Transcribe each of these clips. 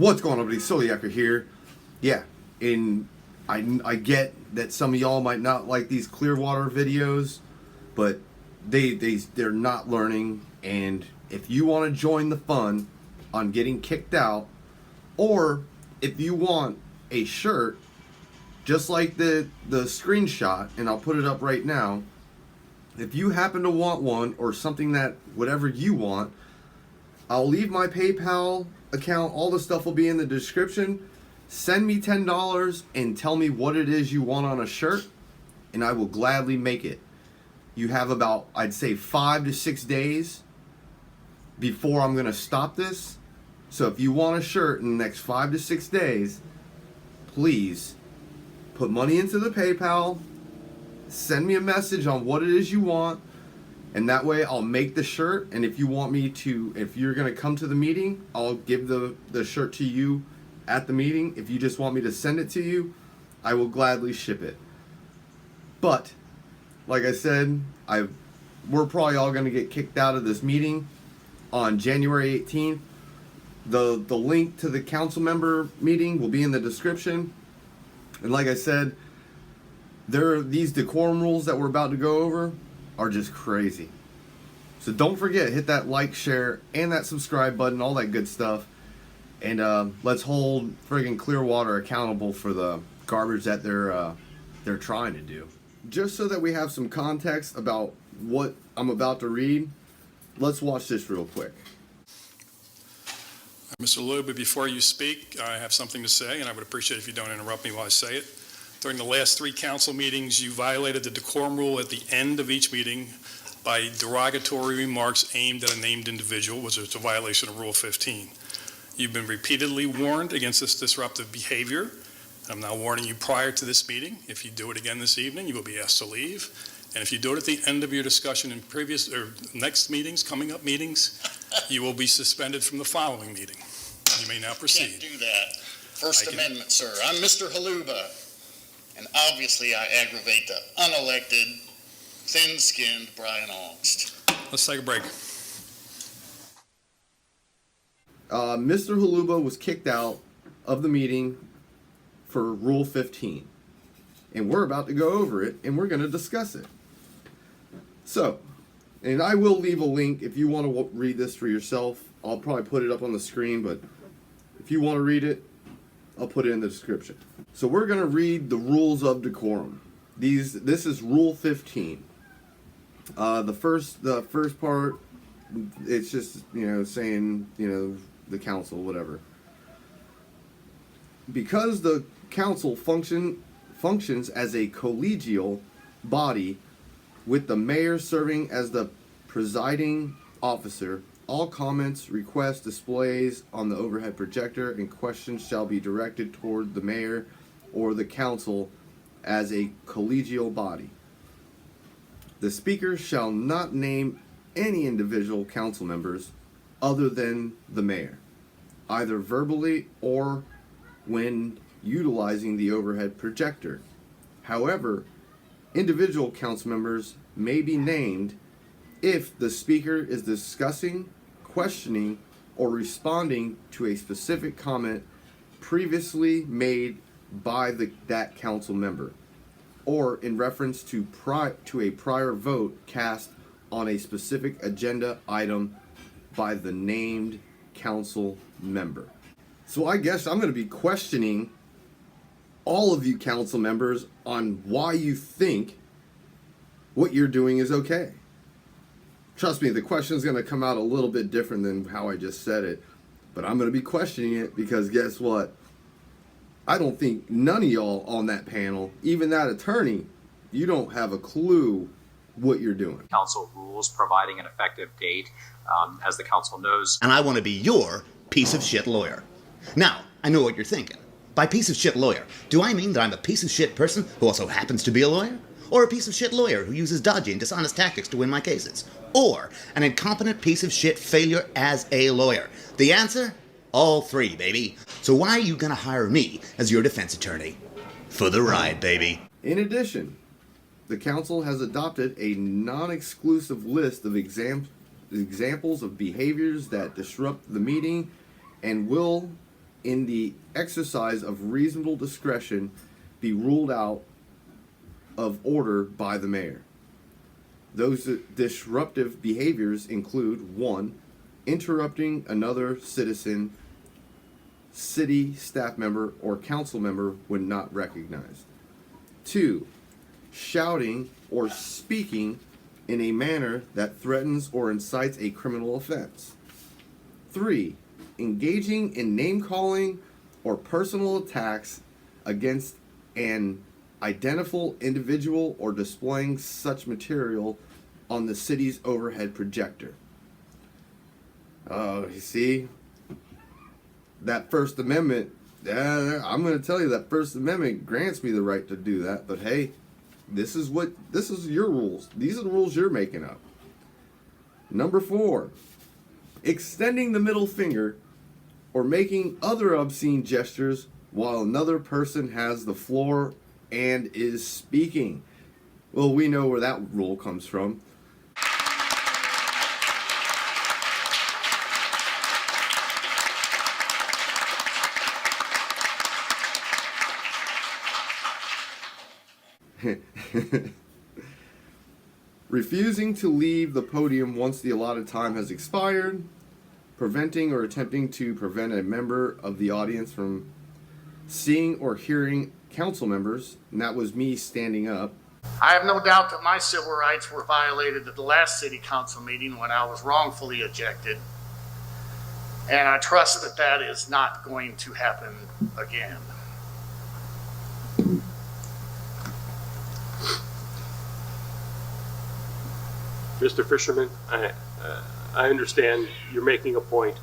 What's going on, everybody? Soloyaker here. Yeah, and I get that some of y'all might not like these Clearwater videos, but they're not learning. And if you want to join the fun on getting kicked out, or if you want a shirt, just like the screenshot, and I'll put it up right now. If you happen to want one or something that whatever you want, I'll leave my PayPal account. All the stuff will be in the description. Send me $10 and tell me what it is you want on a shirt, and I will gladly make it. You have about, I'd say, 5 to 6 days before I'm going to stop this. So if you want a shirt in the next 5 to 6 days, please put money into the PayPal. Send me a message on what it is you want, and that way I'll make the shirt. And if you want me to, if you're going to come to the meeting, I'll give the shirt to you at the meeting. If you just want me to send it to you, I will gladly ship it. But like I said, we're probably all going to get kicked out of this meeting on January 18th. The link to the council member meeting will be in the description. And like I said, these decorum rules that we're about to go over are just crazy. So don't forget, hit that like, share, and that subscribe button, all that good stuff. And let's hold friggin' Clearwater accountable for the garbage that they're trying to do. Just so that we have some context about what I'm about to read, let's watch this real quick. Mr. Luba, before you speak, I have something to say, and I would appreciate if you don't interrupt me while I say it. During the last 3 council meetings, you violated the decorum rule at the end of each meeting by derogatory remarks aimed at a named individual, which is a violation of Rule 15. You've been repeatedly warned against this disruptive behavior. I'm now warning you prior to this meeting. If you do it again this evening, you will be asked to leave. And if you do it at the end of your discussion in previous or next meetings, coming up meetings, you will be suspended from the following meeting. You may now proceed. Can't do that. First Amendment, sir. I'm Mr. Haluba, and obviously I aggravate the unelected, thin-skinned Brian Aungst. Let's take a break. Mr. Haluba was kicked out of the meeting for Rule 15. And we're about to go over it, and we're going to discuss it. So, and I will leave a link if you want to read this for yourself. I'll probably put it up on the screen, but if you want to read it, I'll put it in the description. So we're going to read the rules of decorum. This is Rule 15. The first part, it's just, saying, the council, whatever. Because the council functions as a collegial body with the mayor serving as the presiding officer, all comments, requests, displays on the overhead projector, and questions shall be directed toward the mayor or the council as a collegial body. The speaker shall not name any individual council members other than the mayor, either verbally or when utilizing the overhead projector. However, individual council members may be named if the speaker is discussing, questioning, or responding to a specific comment previously made by that council member, or in reference to a prior vote cast on a specific agenda item by the named council member. So I guess I'm going to be questioning all of you council members on why you think what you're doing is okay. Trust me, the question is going to come out a little bit different than how I just said it, but I'm going to be questioning it because guess what? I don't think none of y'all on that panel, even that attorney, you don't have a clue what you're doing. Council rules providing an effective date, as the council knows. And I want to be your piece of shit lawyer. Now, I know what you're thinking. By piece of shit lawyer, do I mean that I'm a piece of shit person who also happens to be a lawyer? Or a piece of shit lawyer who uses dodgy and dishonest tactics to win my cases? Or an incompetent piece of shit failure as a lawyer? The answer? All 3, baby. So why are you gonna hire me as your defense attorney? For the ride, baby. In addition, the council has adopted a non-exclusive list of examples of behaviors that disrupt the meeting and will in the exercise of reasonable discretion, be ruled out of order by the mayor. Those disruptive behaviors include 1. Interrupting another citizen, city staff member, or council member when not recognized. 2. Shouting or speaking in a manner that threatens or incites a criminal offense. 3. Engaging in name-calling or personal attacks against an identifiable individual or displaying such material on the city's overhead projector. Oh, you see? That First Amendment, I'm going to tell you that First Amendment grants me the right to do that, but hey, this is your rules. These are the rules you're making up. Number 4, extending the middle finger or making other obscene gestures while another person has the floor and is speaking. Well, we know where that rule comes from. Refusing to leave the podium once the allotted time has expired. Preventing or attempting to prevent a member of the audience from seeing or hearing council members, and that was me standing up. I have no doubt that my civil rights were violated at the last city council meeting when I was wrongfully ejected. And I trust that that is not going to happen again. Mr. Fisherman, I understand you're making a point.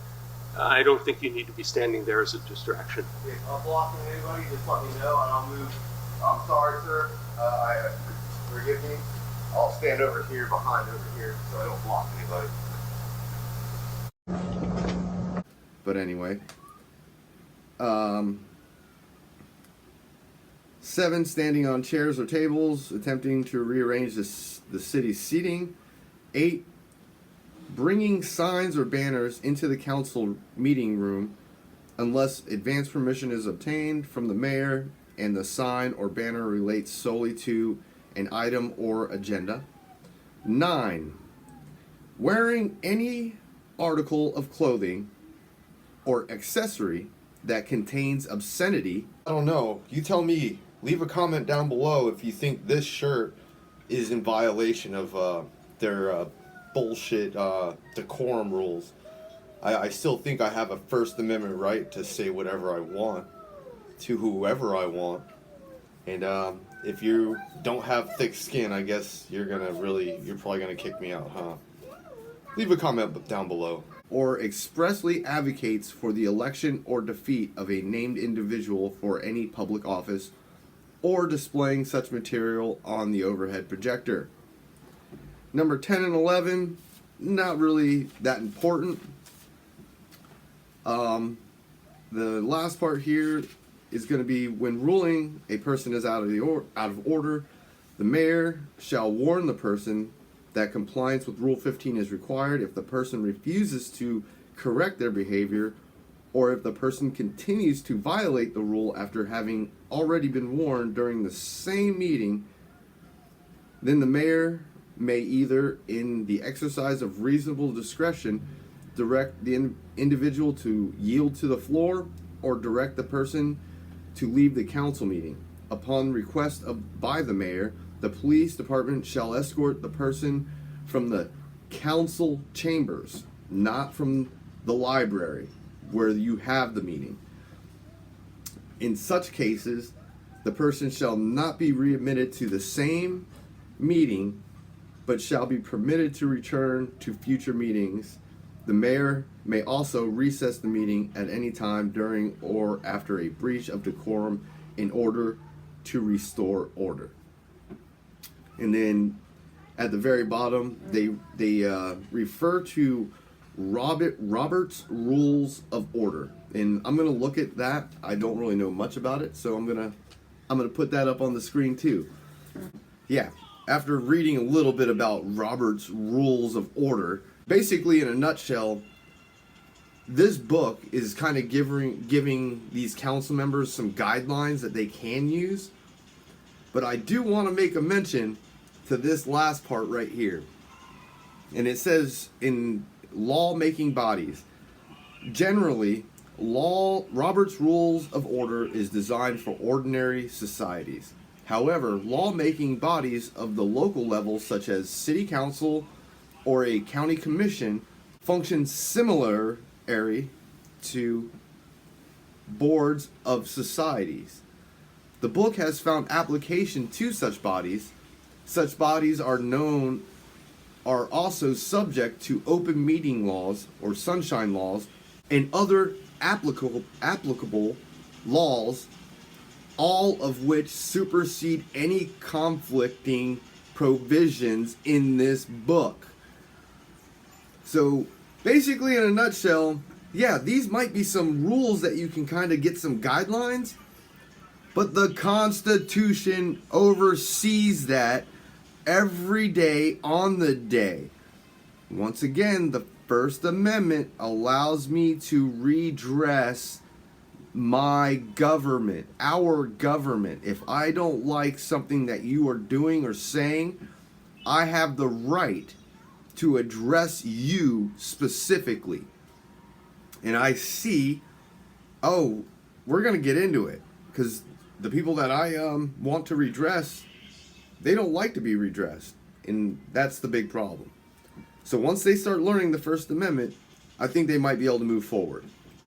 I don't think you need to be standing there as a distraction. If I'm blocking anybody, just let me know and I'll move. I'm sorry, sir. Forgive me. I'll stand over here, behind over here, so I don't block anybody. But anyway. 7, standing on chairs or tables, attempting to rearrange the city's seating. 8, bringing signs or banners into the council meeting room unless advance permission is obtained from the mayor and the sign or banner relates solely to an item or agenda. 9, wearing any article of clothing or accessory that contains obscenity. I don't know. You tell me. Leave a comment down below if you think this shirt is in violation of their bullshit decorum rules. I still think I have a First Amendment right to say whatever I want to whoever I want. And if you don't have thick skin, I guess you're probably gonna kick me out, huh? Leave a comment down below. Or expressly advocates for the election or defeat of a named individual for any public office, or displaying such material on the overhead projector. Number 10 and 11, not really that important. The last part here is going to be when ruling a person is out of order, the mayor shall warn the person that compliance with Rule 15 is required if the person refuses to correct their behavior, or if the person continues to violate the rule after having already been warned during the same meeting. Then the mayor may either, in the exercise of reasonable discretion, direct the individual to yield to the floor, or direct the person to leave the council meeting. Upon request by the mayor, the police department shall escort the person from the council chambers, not from the library where you have the meeting. In such cases, the person shall not be readmitted to the same meeting, but shall be permitted to return to future meetings. The mayor may also recess the meeting at any time during or after a breach of decorum in order to restore order. And then at the very bottom, they refer to Robert's Rules of Order, and I'm gonna look at that. I don't really know much about it, so I'm gonna put that up on the screen too. Yeah, after reading a little bit about Robert's Rules of Order, basically in a nutshell, this book is kind of giving these council members some guidelines that they can use. But I do want to make a mention to this last part right here. And it says in law-making bodies, generally, Robert's Rules of Order is designed for ordinary societies. However, law-making bodies of the local level, such as city council or a county commission, function similar to boards of societies. The book has found application to such bodies. Such bodies are also subject to open meeting laws or sunshine laws and other applicable laws, all of which supersede any conflicting provisions in this book. So basically, in a nutshell, yeah, these might be some rules that you can kind of get some guidelines, but the Constitution oversees that every day on the day. Once again, the First Amendment allows me to redress my government, our government. If I don't like something that you are doing or saying, I have the right to address you specifically. And I see, oh, we're going to get into it, because the people that I want to redress, they don't like to be redressed, and that's the big problem. So once they start learning the First Amendment, I think they might be able to move forward.